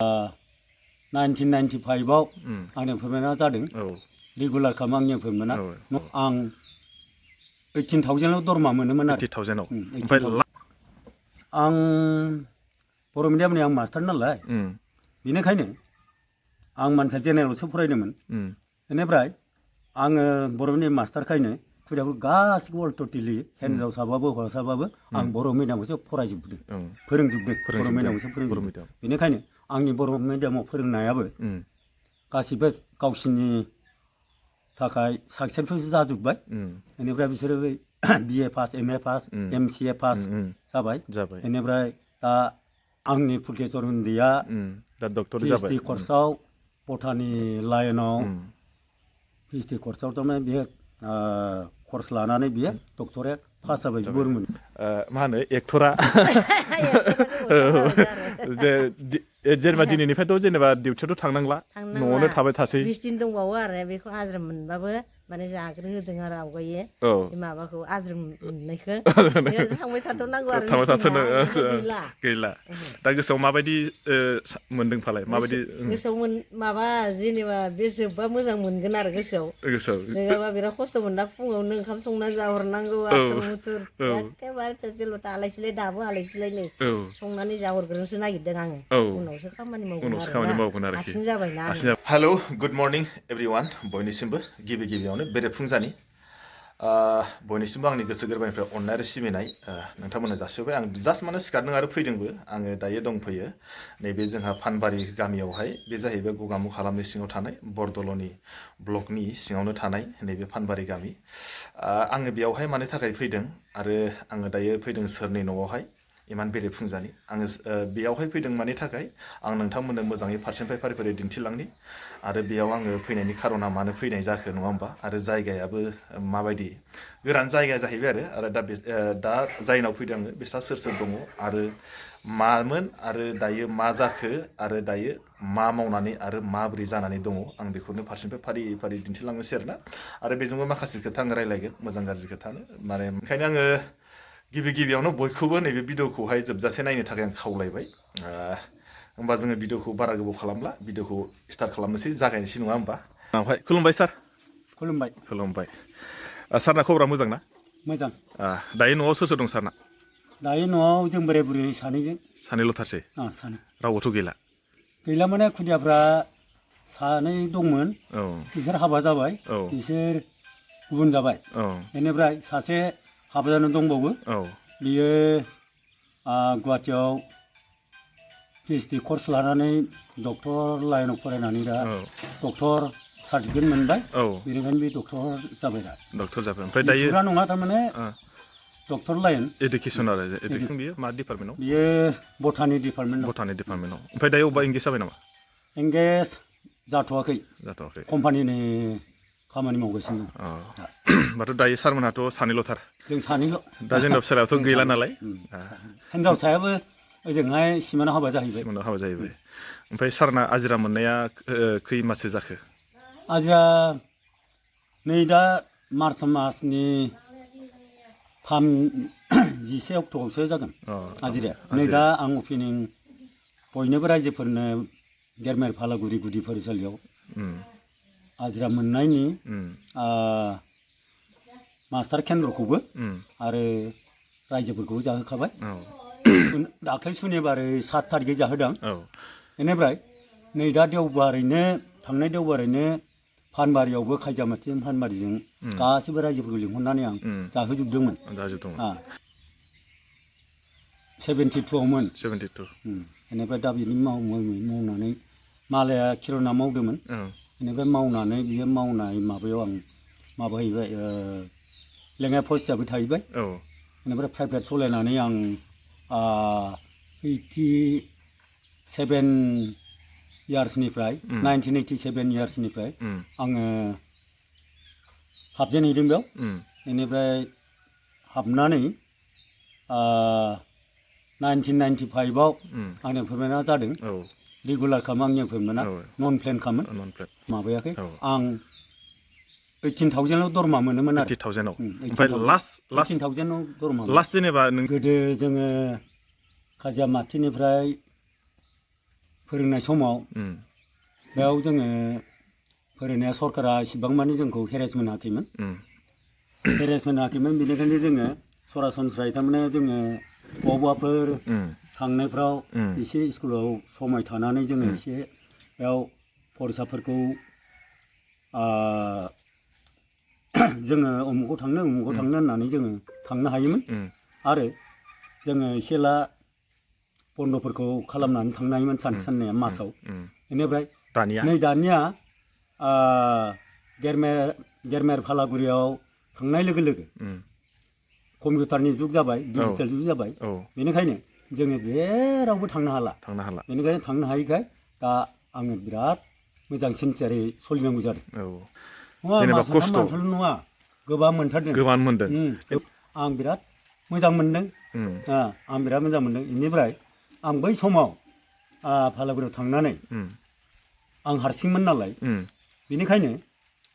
1995आव आंनि फोरमायना जादों रेगुलार खालामो आंनि फोरमायना आं 18,000 दरमा मोनोमोन आरो 80,000 ओमफ्राय आं बर' मिडियामनि आं मास्टार नालाय बेनिखायनो आं मानसिया जेनेरेलसो फरायदोंमोन बेनिफ्राय आङो बर' मिडियाम मास्टारखायनो खुदियाफोर गासिबो अल टटेलि हिन्जावसाबाबो हौवासाबाबो आं बर' मिडियामखौसो फरायजोबदों फोरोंजोबदों बर' मिडियामखौसो फोरोंजोबदों बेनिखायनो आंनि बर' मिडियामाव फोरोंनायाबो गासिबो गावसिनि थाखाय साक्सेसफुल जाजोब्बाय बेनिफ्राय बिसोरो BA pass M A pass MCA pass जाबाय बेनिफ्राय दा आंनि फुलकेसर उन्दैया दा डक्टर पिएइचडि कर्सआव बटानि लाइनाव पिएइचडि कर्सआव थारमाने बियो कर्स लानानै बियो डक्टरेट पास जाबाय बर'मोन मा होनो एक्टरा जेनेबा दिनैनिफ्रायथ' जेनेबा डिउटियावथ' थांनांला न'आवनो थाबाय थासै 20 दिन दंबावो आरो बेखौ आज्रोम मोनबाबो माने जाग्रो होदों आरो आवगायो बे माबाखौ आज्रोम मोननायखौ थांबाय थाथ'नांगौ आरो गैला दा गोसोआव माबायदि मोनदों फालाय माबायदि गोसोआव माबा जेनेबा बे जोबबा मोजां मोनगोन आरो गोसोआव नङाबा बिराद खस्थ' मोनना फुङावनो ओंखाम संना जाहरनांगौ आथुर मुथुर एखेबारे जेल'था आलाय सिलाय दाबो आलाय सिलाय नै संनानै जाहरग्रोनोसो नागिरदों आङो उनावसो खामानि मावगोन आरो हारसिं जाबायना हेलौ गुड मर्निं एभरिवान बयनिसिमबो गिबियावनो बेरेफुंजानि बयनिसिमबो आंनि गोसो गोरबोनिफ्राय अननाय आरो सिबिनाय नोंथांमोननो जासिबाय आं जास्ट माने सिखारदों आरो फैदोंबो आङो दायो दंफैयो नैबे जोंहा फानबारि गामियावहाय बे जाहैबाय गगामुख हालामनि सिङाव थानाय बरदल'नि ब्लकनि सिङावनो थानाय नैबे फानबारि गामि आङो बेयावहाय मानि थाखाय फैदों आरो आङो दायो फैदों सोरनि न'आवहाय इमान बेरेफुंजानि आङो बेयावहाय फैदों मानि थाखाय आं नोंथांमोननो मोजाङै फारसेनिफ्राय फारि फारि दिन्थिलांनि आरो बेयाव आङो फैनायनि खारना मानो फैनाय जाखो नङा होमबा आरो जायगायाबो माबायदि गोरान जायगा जाहैबाय आरो दा जायनाव फैदों आङो बिस्रा सोर दङ आरो मामोन आरो दायो मा जाखो आरो दायो मा मावनानै आरो माबोरै जानानै दङ आं बेखौनो फारसेनिफ्राय फारि फारि दिन्थिलांनोसै आरोना आरो बेजोंबो माखासे खोथा आं रायलायगोन मोजां गाज्रि खोथानो माने ओंखायनो आङो गिबियावनो बयखौबो नैबे भिडिअखौहाय जोबजासे नायनो थाखाय आं खावलायबाय होमबा जोङो भिडिअखौ बारा गोबाव खालामला भिडिअखौ स्टार्ट खालामनोसै जागायनोसै नङा होमबा ओमफ्राय खुलुमबाय सार खुलुमबाय सारना खबरा मोजां ना मोजां दायो न'आव सोर दं सारना दायो न'आव जों बोराय बुरै सानैल'थारसै सानै रावबोथ' गैला माने खुदियाफ्रा सानै दंमोन बिसोर हाबा जाबाय बिसोर गुबुन जाबाय बेनिफ्राय सासे हाबा जानो दंबावो बियो गुवाहाटियाव पिएइचडि कर्स लानानै डक्टर लाइनाव फरायनानै दा डक्टर सार्टिफिकेट मोनबाय बेनिखायनो बे डक्टर जाबाय ओमफ्राय दायो नङा थारमाने डक्टर लाइन एडुकेसन बियो मा डिपार्टमेन्टआव बियो बटानि डिपार्टमेन्टआव ओमफ्राय दायो अबेबा इंगेज जाबाय नामा इंगेज जाथ'वाखै कम्पानिनि खामानि मावगासिनो दं होमबाथ' दायो सारमोनहाथ' सानैल'थार जों सानैल' दा जोंनाव फिसालायाथ' गैला नालाय हिनजावसायाबो ओजोंहाय सिमानाव हाबा जाहैबाय ओमफ्राय सारना आजिरा मोननाया खै माससो जाखो आजिरा नै दा मार्च मासनि 10 अक्ट'आवसो जागोन आजिराया नै दा आं अपेनिं बयनोबो रायजोफोरनो गेरमेर फालागुरि गुदि फरायसालियाव आजिरा मोननायनि मास्टार केन्द्रखौबो आरो रायजोफोरखौबो जाहोखाबाय दाख्लै सुनिबारै 7 थारिखै जाहोदों बेनिफ्राय नै दा थांनाय देवबारैनो फानबारियावबो खायजामाथि फानबारिजों गासैबो रायजोफोरखौ लिंहरनानै आं जाहोजोबदोंमोन 72आवमोन बेनिफ्राय दा बिनि मावनानै मालाया किर'ना मावदोंमोन बेनिफ्राय मावनानै बियो मावनाय माबायाव आं माबाहैबाय लेङाइ फौज हिसाबै थाहैबाय बेनिफ्राय प्राइभेट सालायनानै आं 87 इयार्सनिफ्राय 1987 इयार्सनिफ्राय आङो हाबजेनहैदों बेयाव बेनिफ्राय हाबनानै 1995आव आंनि फोरमायना जादों रेगुलार खालामो आंनि फोरमायना नन प्लेन खालामो माबायाखै आं 18,000 दरमा मोनोमोन आरो 80,000 ओमफ्राय लास्ट 18,000 दरमा लास्ट जेनेबा गोदो जोङो खाजियामाथिनिफ्राय फोरोंनाय समाव बेयाव जोङो फोरोंनाया सरकारा इसिबां मानि जोंखौ हेरेसमेन्ट होआखैमोन बेनिखायनो जोङो सरासनस्रायै थारमाने जोङो बबावबाफोर थांनायफ्राव एसे स्कुलाव समाय थानानै जोङो एसे बेयाव फरायसाफोरखौ जोङो उमुगाव थांनो होननानै जोङो थांनो हायोमोन आरो जोङो एसेला बन्द'फोरखौ खालामनानै थांनो हायोमोन सानसे साननैया मासाव बेनिफ्राय दानिया गेरमेर फालागुरियाव थांनाय लोगो लोगो कम्पिउटारनि जुग जाबाय डिजिटेल जुग जाबाय बेनिखायनो जोङो जेरावबो थांनो हाला बेनिखायनो थांनो हायैखाय दा आङो बिराद मोजां सिनसियारै सोलिनांगौ जादों जेनेबा खस्थ' नङा गोबां मोनथारदों आं बिराद मोजां मोनदों बेनिफ्राय आं बै समाव फालागुरियाव थांनानै आं हारसिंमोन नालाय बेनिखायनो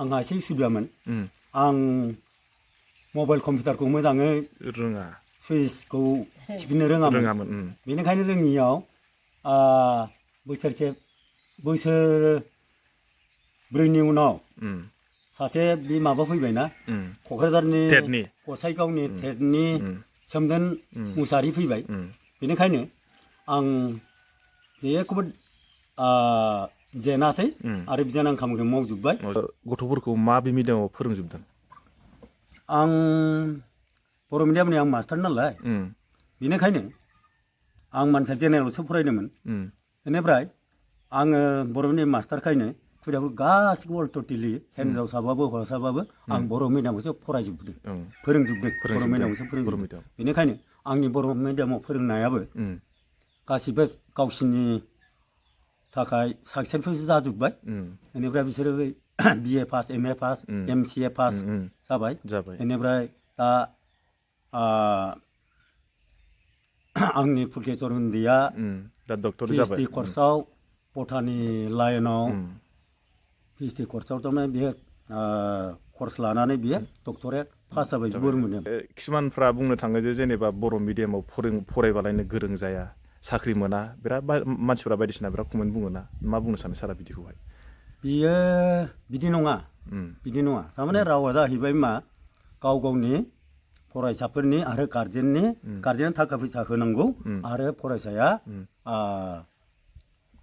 आंहा एसे उसुबिदामोन आं मबाइल कम्पिउटारखौ मोजाङै रोङा सुइसखौ थिफिननो रोङामोन बेनिखायनो रोङियाव बोसोरब्रैनि उनाव सासे बे माबा फैबायना क'क्राझारनि गसाइगावनि टेटनि सोमदोन मुसाहारि फैबाय बेनिखायनो आं जेखौबो जेनासै आरो बिदिनो आं खामानिखौ मावजोब्बाय गथ'फोरखौ माबे मिडियामाव फोरोंजोबदों आं बर' मिडियामनि आं मास्टार नालाय बेनिखायनो आं मानसिया जेनेरेलावसो फरायदोंमोन बेनिफ्राय आङो बर' मिडियाम मास्टारखायनो खुदियाफोर गासिबो अल्ट'टेलि हिन्जावसाबाबो हौवासाबाबो आं बर' मिडियामावसो फरायजोबदों फोरोंजोबदों बर' मिडियामावसो फोरोंजोबदों बेनिखायनो आंनि बर' मिडियामाव फोरोंनायाबो गासिबो गावसिनि थाखाय साक्सेसफुल जाजोब्बाय बेनिफ्राय बिसोरो BA pass MA pass MCA pass जाबाय बेनिफ्राय दा आंनि फुलकेसर उन्दैया PhD कर्सआव बटानि लाइनाव PhD कर्सआव थारमाने बियो कर्स लानानै बियो डक्टरेट पास जाबाय बर' मिडियाम किसुमानफ्रा बुंनो थाङो जे जेनेबा बर' मिडियामाव फरायबालायनो गोरों जाया साख्रि मोना बिराद मानसिफ्रा बायदिसिना बिराद कमेन्ट बुङो ना मा बुंनो सानो सारा बिदिखौहाय बियो बिदि नङा थारमाने रावा जाहैबाय मा गाव गावनि फरायसाफोरनि आरो गार्जेननो थाखा फैसा होनांगौ आरो फरायसाया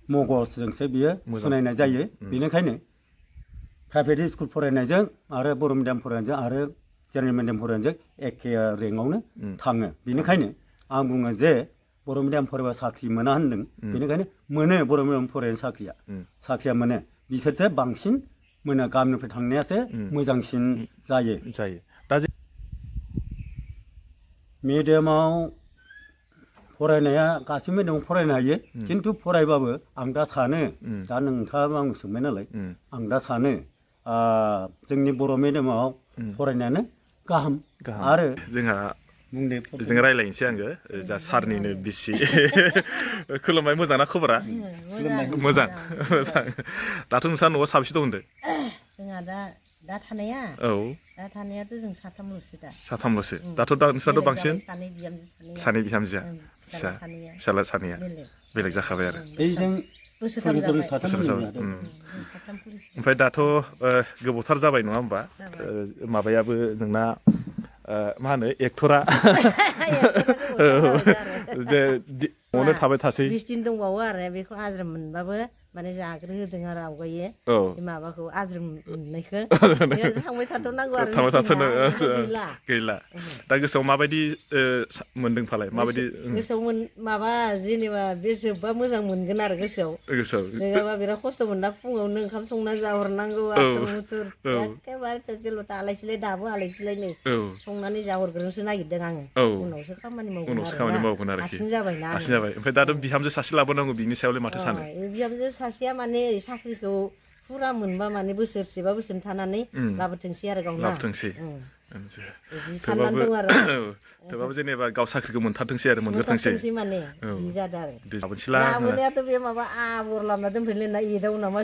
मगजजोंसो बियो सुनायनाय जायो बेनिखायनो प्राइभेट स्कुल फरायनायजों आरो बर' मिडियाम फरायनायजों आरो जेनेरेल मिडियाम फरायनायजों एखे रेंकआवनो थाङो बेनिखायनो आं बुङो जे बर' मिडियाम फरायबा साख्रि मोना होनदों बेनिखायनो मोनो बर' मिडियाम फरायनाय साख्रिया मोनो बिसोरसो बांसिन मोनो गामिनिफ्राय थांनायासो मोजांसिन जायो दा मिडियामाव फरायनाया गासैबो मिडियामाव फरायनो हायो खिन्थु फरायबाबो आं दा सानो दा नोंथाङाबो आं सोंबाय नालाय आं दा सानो जोंनि बर' मिडियामाव फरायनायानो गाहाम आरो जों रायज्लायनोसै आङो जा सारनिनो बिसि खुलुमबाय मोजां ना खबरा मोजां दाथ' नोंस्रा न'आव साबेसे दं होनदों जोंहा दा थानायाथ' जों साथामल'सो दाथ' नोंस्राथ' बांसिन सानै बिहामजोआ फिसाला सानैया बेलेग जाखाबाय आरो ओमफ्राय दाथ' गोबावथार जाबाय नङा होमबा माबायाबो जोंना मा होनो एक्टरा न'आवनो थाबाय थासै 20 दिन दंबावो आरो बेखौ आज्रोम मोनबाबो माने जाग्रो होदों आरो आवगायो माबाखौ आज्रोम मोननायखौ थांबाय थाथ'नांगौ आरो गैला दा गोसोआव माबायदि मोनदों फालाय माबायदि गोसोआव माबा जेनेबा बे जोबबा मोजां मोनगोन आरो गोसोआव नङाबा बिराद खस्थ' मोनना फुङावनो ओंखाम संना जाहरनांगौ आथुर मुथुर एखेबारे थोरसि-लथा आलाय-सिलाय दाबो आलाय-सिलाय नै संनानै जाहरग्रोनोसो नागिरदों आङो उनावसो खामानि मावगोन आरो हारसिं जाबायना ओमफ्राय दाथ' बिहामजो सासे लाबोनांगौ बिनि सायावलाय माथो सानो बिहामजो सासेया माने साख्रिखौ फुरा मोनबा माने बोसोरसेबा बोसोरनै थानानै लाबोथोंसै आरो गावना थेवबाबो जेनेबा गाव साख्रिखौ मोनथारथोंसै आरो मोनग्रोथोंसै माने बिदि जादों आरो लाबोनायाथ' बे माबा आबर लाबोना दोनफैलायना एदाव नामा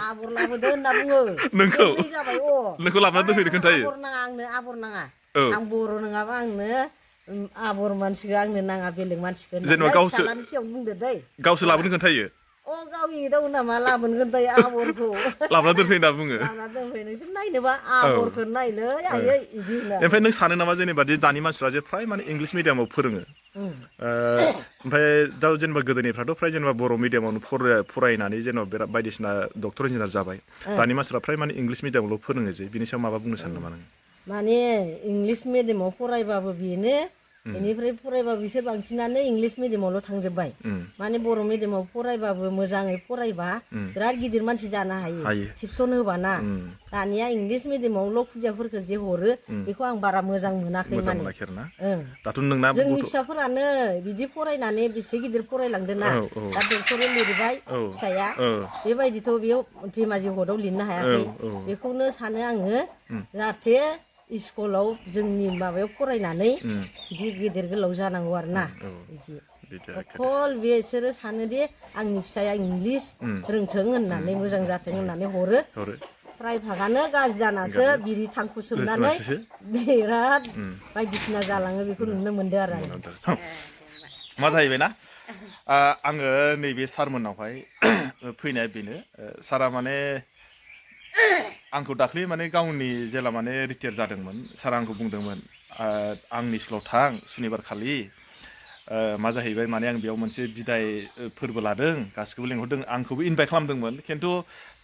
आबर लाबोदो होनना बुङो नोंखौ लाबोना दोनफैनो खोन्थायो आबर नाङा आं बर' नङाबा आंनो आबर मानसिखौ आंनो नाङा बेलेग मानसिखौ जेनेबा गावसो फिसालानि सिगाङाव बुंदो दै गावसो लाबोनो खोन्थायो अ गावनि दाउ नामा लाबोनगोन दै आबरखौ लाबोना दोनफै होनना बुङो लाबोना दोनफै नोंसोर नायनोबा आबरखौ नायलै आयै इदि होनो ओमफ्राय नों सानो नामा जेनेबा दानि मानसिफ्रा जे फ्राय माने इंलिस मिडियामाव फोरोङो ओमफ्राय दा जेनेबा गोदोनिफ्राथ' फ्राय जेनेबा बर' मिडियामावनो फरायनानै जेनेबा बिराद बायदिसिना डक्टर इन्जिनियार जाबाय दानि मानसिफ्रा फ्राय माने इंलिस मिडियामावल' फोरोङो जे बिनि सायाव माबा बुंनो सानो नामा नों माने इंलिस मिडियामाव फरायबाबो बेनो बेनिफ्राय फरायबा बिसोर बांसिनानो इंलिस मिडियामावल' थांजोब्बाय माने बर' मिडियामाव फरायबाबो मोजाङै फरायबा बिराद गिदिर मानसि जानो हायो टिपसन होबाना दानिया इंलिस मिडियामावल' खुदियाफोरखौ जे हरो बेखौ आं बारा मोजां मोनाखै माने दाथ' नोंना जोंनि फिसाफोरानो बिदि फरायनानै बेसे गिदिर फरायलांदोंना दा डक्टरेट लिरबाय फिसाया बेबायदिथ' बेयाव धेमाजि हदाव लिरनो हायाखै बेखौनो सानो आङो जाहाथे स्कुलाव जोंनि माबायाव फरायनानै गिदिर गिदिर गोलाव जानांगौ आरो ना बिदि अखल बिसोरो सानोदि आंनि फिसाया इंलिस रोंथों होननानै मोजां जाथों होननानै हरो फ्राय भागानो गाज्रि जानासो बिरि थांखु सोबनानै बिराद बायदिसिना जालाङो बेखौ नुनो मोनदों आरो आं मा जाहैबायना आङो नैबे सारमोननावहाय फैनाया बेनो सारा माने आंखौ दाख्लै माने गावनि जेला माने रिटायार जादोंमोन सारा आंखौ बुंदोंमोन आंनि स्कुलाव थां सुनिबार खालि मा जाहैबाय माने आं बेयाव मोनसे बिदाय फोरबो लादों गासिखौबो लिंहरदों आंखौबो इनभाइट खालामदोंमोन खिन्थु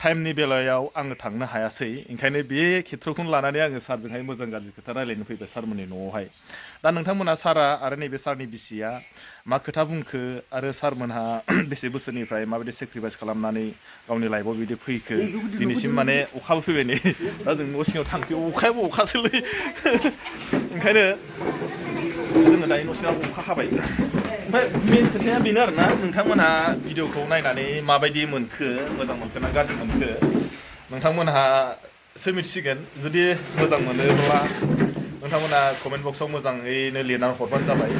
टाइमनि बेलायाव आङो थांनो हायासै ओंखायनो बे खेत्रखौनो लानानै आङो सारजोंहाय मोजां गाज्रि खोथा रायलायनो फैबाय सारमोननि न'आवहाय दा नोंथांमोना सारा आरो नैबे सारनि बिसिया मा खोथा बुंखो आरो सारमोनहा बेसे बोसोरनिफ्राय माबायदि सेक्रिफाइस खालामनानै गावनि लाइफआव बिदि फैखो दिनैसिम माने अखाबो फैबाय नै दा जों न' सिङाव थांसै अखायाबो अखासोलै ओंखायनो जोङो दायो न' सिङाव अखा हाबाय ओमफ्राय मेन खोथाया बेनो आरोना नोंथांमोनहा भिडिअखौ नायनानै माबायदि मोनखो मोजां मोनखो ना गाज्रि मोनखो नोंथांमोनहासो मिथिसिगोन जुदि मोजां मोनोब्ला नोंथांमोना कमेन्ट बक्सआव मोजाङैनो लिरनानै हरबानो जाबाय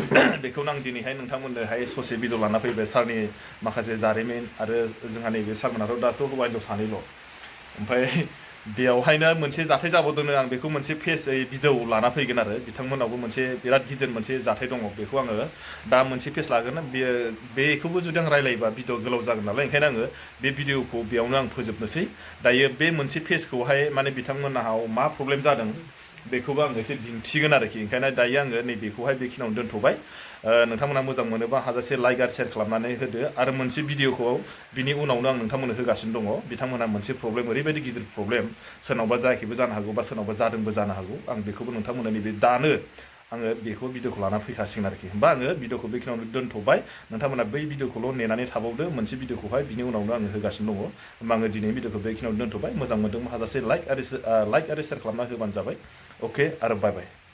बेखौनो आं दिनैहाय नोंथांमोननोहाय ससे भिडिअ लाना फैबाय सारनि माखासे जारिमिन आरो जोंहा नैबे सारमोनहाथ' दाथ' हौवा हिनजाव सानैल' ओमफ्राय बेयावहायनो मोनसे जाथाय जाबावदोंनो आं बेखौ मोनसे पेजै भिडिअ लाना फैगोन आरो बिथांमोनावबो मोनसे बिराद गिदिर मोनसे जाथाय दङ बेखौ आङो दा मोनसे पेज लागोन बेखौबो जुदि आं रायलायोबा भिडिअ गोलाव जागोन नालाय ओंखायनो आङो बे भिडिअखौ बेयावनो आं फोजोबनोसै दायो बे मोनसे पेजखौहाय माने बिथांमोनहाव मा प्रब्लेम जादों बेखौबो आङो एसे दिन्थिगोन आरोखि ओंखायनो दायो आङो नैबेखौहाय बेखिनियावनो दोनथ'बाय नोंथांमोना मोजां मोनोबा हाजासे लाइक आरो शेयार खालामनानै होदो आरो मोनसे भिडिअखौ बिनि उनावनो आं नोंथांमोननो होगासिनो दङ बिथांमोनहा मोनसे प्रब्लेम ओरैबायदि गिदिर प्रब्लेम सोरनावबा जायाखैबो जानो हागौ बा सोरनावबा जादोंबो जानो हागौ आं बेखौबो नोंथांमोननो नैबे दानो आङो बेखौ भिडिअखौ लाना फैखासिगोन आरोखि होमबा आङो भिडिअखौ बेखिनियावनो दोनथ'बाय नोंथांमोना बै भिडिअखौल' नेनानै थाबावदो मोनसे भिडिअखौहाय बिनि उनावनो आङो होगासिनो दङ होमबा आङो दिनै भिडिअखौ बेखिनियावनो दोनथ'बाय मोजां मोनदोंबा हाजासे लाइक आरो शेयार खालामना होबानो जाबाय अके आरो बाय बाय